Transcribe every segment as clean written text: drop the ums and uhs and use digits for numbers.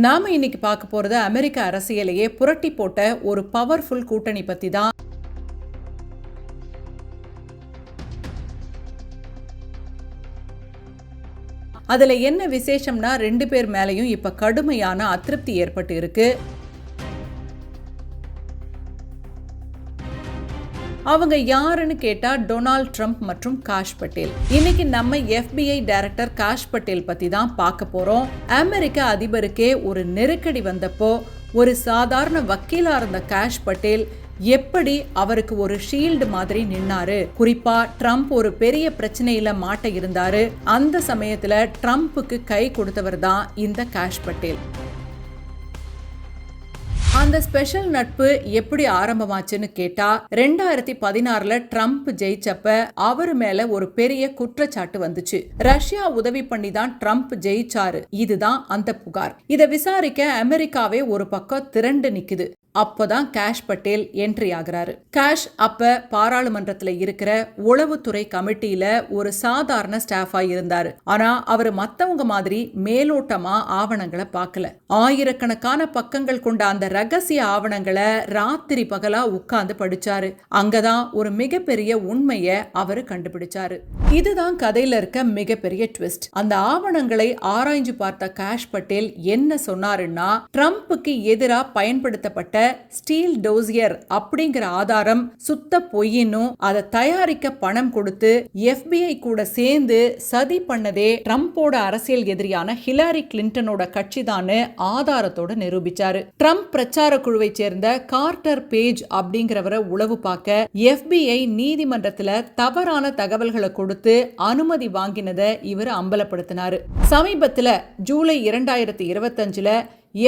நாம இன்னைக்கு பார்க்க போறது அமெரிக்க அரசியலையே புரட்டி போட்ட ஒரு பவர்ஃபுல் கூட்டணி பத்தி தான். அதுல என்ன விசேஷம்னா, 2 பேர் மேலையும் இப்ப கடுமையான அதிருப்தி ஏற்பட்டு இருக்கு. அவங்க யாருன்னு கேட்டா டொனால்ட் ட்ரம்ப் மற்றும் காஷ் பட்டேல். இன்னைக்கு நம்ம FBI டைரக்டர் காஷ் பட்டேல் பத்தி தான் பார்க்க போறோம். அமெரிக்க அதிபருக்கே ஒரு நெருக்கடி வந்தப்போ ஒரு சாதாரண வக்கீலா இருந்த காஷ் பட்டேல் எப்படி அவருக்கு ஒரு ஷீல்டு மாதிரி நின்னாரு. குறிப்பா ட்ரம்ப் ஒரு பெரிய பிரச்சனையில மாட்ட இருந்தாரு. அந்த சமயத்துல ட்ரம்ப்புக்கு கை கொடுத்தவர் தான் இந்த காஷ் பட்டேல். அந்த ஸ்பெஷல் நட்பு எப்படி ஆரம்பமாச்சுன்னு கேட்டா, 2016ல ட்ரம்ப் ஜெயிச்சப்ப அவரு மேல ஒரு பெரிய குற்றச்சாட்டு வந்துச்சு. ரஷ்யா உதவி பண்ணி தான் ட்ரம்ப் ஜெயிச்சாரு. இதுதான் அந்த புகார். இத விசாரிக்க அமெரிக்காவே ஒரு பக்கம் திரண்டு நிக்குது. அப்பதான் காஷ் பட்டேல் என்ட்ரி ஆகிறாரு. காஷ் அப்ப பாராளுமன்றத்துல இருக்கிற உளவுத்துறை கமிட்டியில ஒரு சாதாரண ஸ்டாஃபா இருந்தாரு. ஆனா அவரு மத்தவங்க மாதிரி மேலோட்டமா ஆவணங்களை பார்க்கல. ஆயிரக்கணக்கான பக்கங்கள் கொண்ட அந்த ரகசிய ஆவணங்களை ராத்திரி பகலா உட்கார்ந்து படிச்சாரு. அங்கதான் ஒரு மிகப்பெரிய உண்மைய அவரு கண்டுபிடிச்சாரு. இதுதான் கதையில இருக்க மிகப்பெரிய ட்விஸ்ட். அந்த ஆவணங்களை ஆராய்ஞ்சு பார்த்த காஷ் பட்டேல் என்ன சொன்னாருன்னா, ட்ரம்ப்புக்கு எதிரா பயன்படுத்தப்பட்ட ஸ்டீல் டோசியர் அப்படிங்கிற ஆதாரம் சுத்த பொய்யினும் அதை தயாரிக்க பணம் கொடுத்து FBI கூட சேர்ந்து சதி பண்ணதே ட்ரம்போட அரசியல் எதிரியான ஹிலாரி கிளின்டனோட கட்சி தான் ஆதாரத்தோட நிரூபிச்சாரு. ட்ரம்ப் பிரச்சார குழுவை சேர்ந்த கார்ட்டர் பேஜ் அப்படிங்கிறவரை உளவு பார்க்க FBI நீதிமன்றத்துல தவறான தகவல்களை கொடுத்து அனுமதி வாங்கினதை இவர் அம்பலப்படுத்தினாரு. சமீபத்துல ஜூலை 2025ல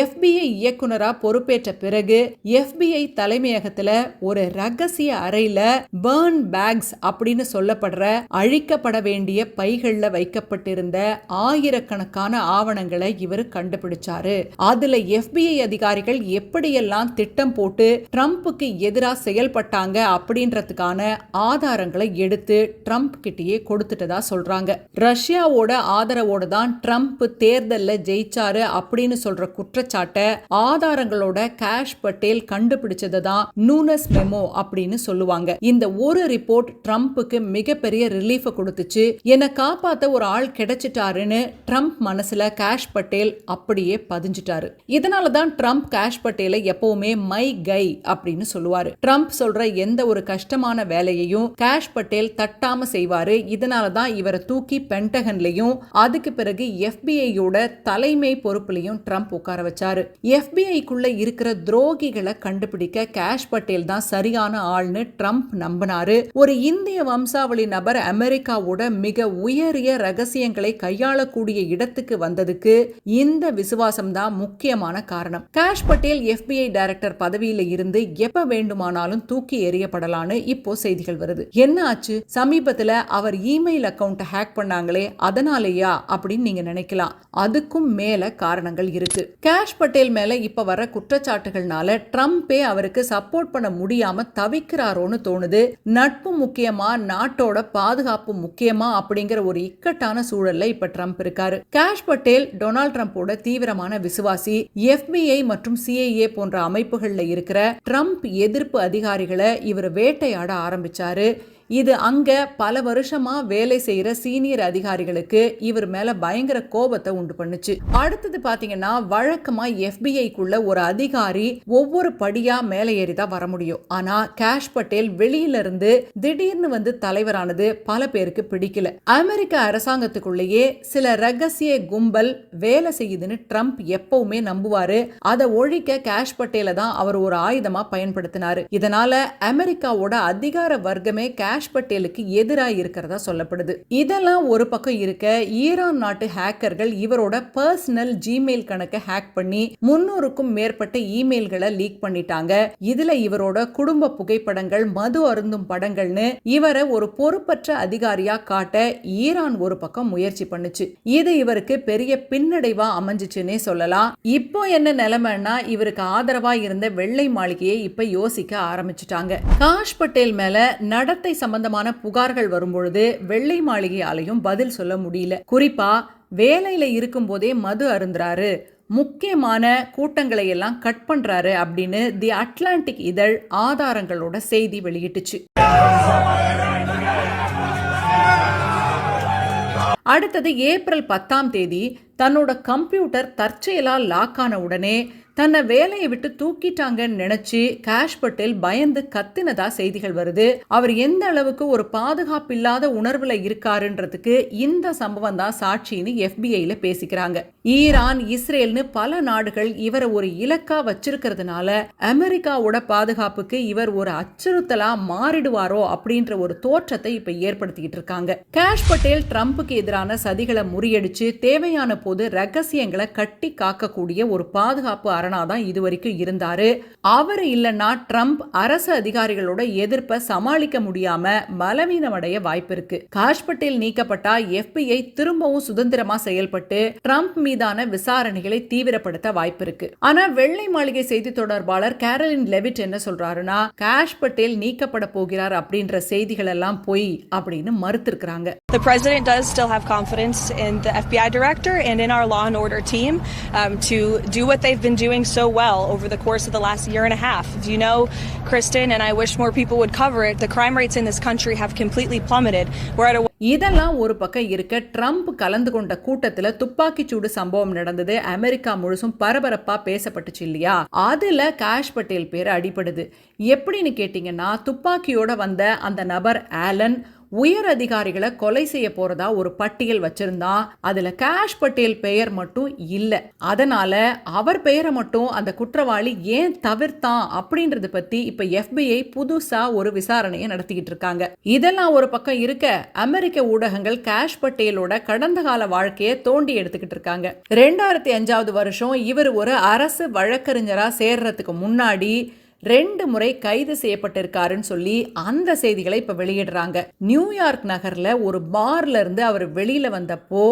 FBI இயக்குனரா பொறுப்பேற்ற பிறகு FBI தலைமையகத்துல ஒரு ரகசிய அறையில பர்ன் பேக்ஸ் அப்படின்னு சொல்லப்படுற அழிக்கப்பட வேண்டிய பைகள்ல வைக்கப்பட்டிருந்த ஆயிரக்கணக்கான ஆவணங்களை இவர் கண்டுபிடிச்சாரு. அதுல FBI அதிகாரிகள் எப்படியெல்லாம் திட்டம் போட்டு ட்ரம்ப்புக்கு எதிராக செயல்பட்டாங்க அப்படின்றதுக்கான ஆதாரங்களை எடுத்து ட்ரம்ப் கிட்டயே கொடுத்துட்டதா சொல்றாங்க. ரஷ்யாவோட ஆதரவோட தான் ட்ரம்ப் தேர்தல்ல ஜெயிச்சாரு அப்படின்னு சொல்ற குற்றச்சாட்டை ஆதாரங்களோட காஷ் பட்டேல் கண்டுபிடிச்சதுதான் நூனஸ் மெமோ அப்படின்னு சொல்லுவாங்க. இந்த ஒரு ரிப்போர்ட் ட்ரம்ப்புக்கு மிகப்பெரிய ரிலீஃப் கொடுத்துச்சு. என்னை காப்பாத்த ஒரு ஆள் கிடைச்சிட்டாருன்னு ட்ரம்ப் மனசுல காஷ் பட்டேல் அப்படியே பதிஞ்சிட்டாரு. இதனாலதான் ட்ரம்ப் காஷ் பட்டேலை எப்பவுமே மை கை அப்படின்னு சொல்லுவாரு. ட்ரம்ப் சொல்ற எந்த ஒரு கஷ்டமான வேலையையும் காஷ் பட்டேல் தட்டாம செய்வாரு. இதனாலதான் இவரை தூக்கி பென்டகன்லயும் அதுக்கு பிறகு FBIயோட தலைமை பொறுப்புலையும் ட்ரம்ப் உட்கார வச்சாரு. FBIக்குள்ள இருக்கிற துரோகிகளை கண்டுபிடிக்க காஷ் பட்டேல் தான் சரியான ஆள்னு ட்ரம்ப் நம்பினாரு. ஒரு இந்திய வம்சாவளி நபர் அமெரிக்காவோட மிக உயரிய ரகசியங்களை கையாளக்கூடிய இடத்துக்கு வந்ததுக்கு இந்த விசுவாசம் தான் முக்கியமான காரணம். காஷ் பட்டேல் FBI டைரக்டர் பதவியில இருந்து எப்ப வேண்டுமானாலும் தூக்கி எறியப்படலான்னு இப்போ செய்திகள் வருது. என்ன ஆச்சு? சமீபத்துல அவர் இமெயில் அக்கவுண்ட் ஹேக் பண்ணாங்களே, அதனாலயா அப்படின்னு நீங்க நினைக்கலாம். அதுக்கும் மேல காரணங்கள் இருக்கு. காஷ் பட்டேல் மேல இப்ப வர குற்றச்சாட்டுகள்னால ட்ரம்பே அவருக்கு சப்போர்ட் பண்ண முடியாம தவிக்கிறாரோன்னு தோணுது. நட்பு முக்கியமா, நாட்டோட பாதுகாப்பு முக்கியமா அப்படிங்கிற ஒரு இக்கட்டான சூழல்ல இப்ப ட்ரம்ப் இருக்காரு. காஷ் பட்டேல் டொனால்ட் ட்ரம்போட தீவிரமான விசுவாசி. FBI மற்றும் CIA போன்ற அமைப்புகள்ல இருக்கிற ட்ரம்ப் எதிர்ப்பு அதிகாரிகளை இவர் வேட்டையாட ஆரம்பிச்சாரு. இது அங்க பல வருஷமா வேலை செய்யற சீனியர் அதிகாரிகளுக்கு இவர் மேல பயங்கர கோபத்தை உண்டு பண்ணுச்சு. அடுத்தது பாத்தீங்கன்னா, வழக்கமா FBIக்குள்ள ஒரு அதிகாரி ஒவ்வொரு படியா மேலே ஏறிதான் வர முடியும். ஆனா காஷ் பட்டேல் வெளியில இருந்து திடீர்னு வந்து தலைவரானது பல பேருக்கு பிடிக்கல. அமெரிக்க அரசாங்கத்துக்குள்ளேயே சில ரகசிய கும்பல் வேலை செய்யுதுன்னு ட்ரம்ப் எப்பவுமே நம்புவாரு. அதை ஒழிக்க காஷ் பட்டேல தான் அவர் ஒரு ஆயுதமா பயன்படுத்தினாரு. இதனால அமெரிக்காவோட அதிகார வர்க்கமே காஷ் பட்டேலுக்கு எதிராக இருக்கிறதா சொல்லப்படுது. இதெல்லாம் ஒரு பக்கம் இருக்க, ஈரான் நாட்டு ஹேக்கர்கள் இவரோட பர்சனல் ஜிமெயில் கணக்கை ஹேக் பண்ணி 300க்கும் மேற்பட்ட இமெயில்களை லீக் பண்ணிட்டாங்க. இதுல இவரோட குடும்ப புகைப்படங்கள், மது அருந்தும் படங்கள்னு இவரை ஒரு பொறுப்பற்ற அதிகாரியா காட்ட ஈரான் ஒரு பக்கம் முயற்சி பண்ணுச்சு. இது இவருக்கு பெரிய பின்னடைவா அமைஞ்சிச்சுன்னே சொல்லலாம். இப்போ என்ன நிலைமைன்னா, இவருக்கு ஆதரவா இருந்த வெள்ளை மாளிகையை இப்ப யோசிக்க ஆரம்பிச்சுட்டாங்க. காஷ் பட்டேல் மேல நடத்தை சம்பந்தமான புகார்கள் வரும்பொழுது வெள்ளை மாளிகையாலையும் பதில் சொல்ல முடியல. குறிப்பா வேலையில இருக்கும் போதே மது அருந்துறாரு, முக்கியமான கூட்டங்களை எல்லாம் கட் பண்றாரு அப்படின்னு தி அட்லாண்டிக் இதழ் ஆதாரங்களோட செய்தி வெளியிட்டுச்சு. அடுத்தது ஏப்ரல் 10 தன்னோட கம்ப்யூட்டர் தற்செயலா லாக் ஆன உடனே தன்னை வேலையை விட்டு தூக்கிட்டாங்கன்னு நினைச்சு காஷ் பட்டேல் பயந்து கத்தினதா செய்திகள் வருது. அவர் எந்த அளவுக்கு ஒரு பாதுகாப்பில்லாத உணர்வுல இருக்காருன்றதுக்கு இந்த சம்பவம் தான் சாட்சின்னு FBI பேசிக்கிறாங்க. ஈரான், இஸ்ரேல்னு பல நாடுகள் இவரை ஒரு இலக்கா வச்சிருக்கிறதுனால அமெரிக்காவோட பாதுகாப்புக்கு இவர் ஒரு அச்சுறுத்தலா மாறிடுவாரோ அப்படின்ற ஒரு தோற்றத்தை இப்ப ஏற்படுத்திக்கிட்டு இருக்காங்க. காஷ் பட்டேல் ட்ரம்புக்கு எதிரான சதிகளை முறியடிச்சு தேவையான போது ரகசியங்களை கட்டி காக்கக்கூடிய ஒரு பாதுகாப்பு அரணாதான் இதுவரைக்கும் இருந்தாரு. அவர் இல்லைன்னா ட்ரம்ப் அரசு அதிகாரிகளோட எதிர்ப்பை சமாளிக்க முடியாம பலவீனமடைய வாய்ப்பு இருக்கு. காஷ் பட்டேல் நீக்கப்பட்டா FBI திரும்பவும் சுதந்திரமா செயல்பட்டு ட்ரம்ப் மீதான விசாரணைகளை தீவிரப்படுத்த வாய்ப்பு இருக்கு. ஆனா வெள்ளை மாளிகை செய்தி தொடர்பாளர் கேரலின் லெவிட் என்ன சொல்றாருன்னா, காஷ் பட்டேல் நீக்கப்பட போகிறார் அப்படின்ற செய்திகள் எல்லாம் பொய் அப்படின்னு மறுத்திருக்கிறாங்க. The president does still have confidence in the FBI director and in our law and order team to do what they've been doing so well over the course of the last year and a half. As you know, Kristen, and I wish more people would cover it, the crime rates in this country have completely plummeted. We're at a இதெல்லாம் ஒரு பக்கம் இருக்க, Trump கலந்து கொண்ட கூட்டத்துல துப்பாக்கிச்சூடு சம்பவம் நடந்தது. அமெரிக்கா முழுசும் பரபரப்பா பேசப்பட்டுச்சு இல்லையா? அதுல காஷ் பட்டேல் பேர் அடிபடுது. எப்படின்னு கேட்டீங்கன்னா, துப்பாக்கியோட வந்த அந்த நபர் ஆலன் உயர் அதிகாரிகளை கொலை செய்ய போறதா ஒரு பட்டியல் வச்சிருந்தான். அதுல காஷ் பட்டேல் பெயர் மட்டும் இல்ல. அதனால அவர் பெயரை மட்டும் அந்த குற்றவாளி ஏன் தவிர்த்தான் அப்படின்றது பத்தி இப்ப FBI புதுசா ஒரு விசாரணையை நடத்திக்கிட்டு இருக்காங்க. இதெல்லாம் ஒரு பக்கம் இருக்க, அமெரிக்க ஊடகங்கள் காஷ் பட்டேலோட கடந்த கால வாழ்க்கையை தோண்டி எடுத்துக்கிட்டு இருக்காங்க. 2005 வருஷம் இவர் ஒரு அரசு வழக்கறிஞரா சேர்றதுக்கு முன்னாடி 2 முறை கைது செய்யப்பட்டிருக்காருன்னு சொல்லி அந்த செய்திகளை இப்ப வெளியிடுறாங்க. நியூயார்க் நகர்ல ஒரு பார்ல இருந்து அவர் வெளியில வந்தப்போ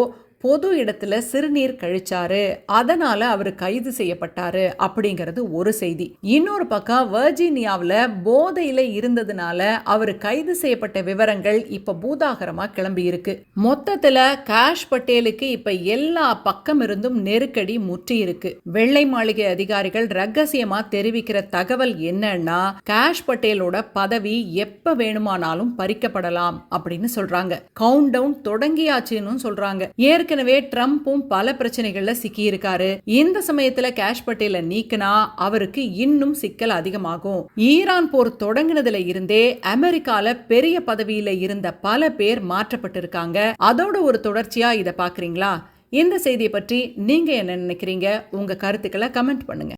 பொது இடத்துல சிறுநீர் கழிச்சாரு, அதனால அவர் கைது செய்யப்பட்டாரு அப்படிங்கிறது ஒரு செய்தி. இன்னொரு பக்கம் வர்ஜீனியாவில் போதையில இருந்ததுனால அவர் கைது செய்யப்பட்ட விவரங்கள் இப்ப பூதாகரமா கிளம்பி இருக்கு. மொத்தத்துல காஷ் பட்டேலுக்கு இப்ப எல்லா பக்கம் இருந்தும் நெருக்கடி முற்றி இருக்கு. வெள்ளை மாளிகை அதிகாரிகள் ரகசியமா தெரிவிக்கிற தகவல் என்னன்னா, காஷ் பட்டேலோட பதவி எப்ப வேணுமானாலும் பறிக்கப்படலாம் அப்படின்னு சொல்றாங்க. கவுண்ட் டவுன் தொடங்கியாச்சுன்னு சொல்றாங்க. ஏற்கனவே ட்ரம்பும் பல பிரச்சனைகள்ல சிக்கி இருக்காரு. இந்த சமயத்துல காஷ் பட்டேலை நீக்கினா அவருக்கு இன்னும் சிக்கல் அதிகமாகும். ஈரான் போர் தொடங்கினதுல இருந்தே அமெரிக்கால பெரிய பதவியில இருந்த பல பேர் மாற்றப்பட்டிருக்காங்க. அதோட ஒரு தொடர்ச்சியா இதை பாக்குறீங்களா? இந்த செய்தியை பற்றி நீங்க என்ன நினைக்கிறீங்க? உங்க கருத்துக்களை கமெண்ட் பண்ணுங்க.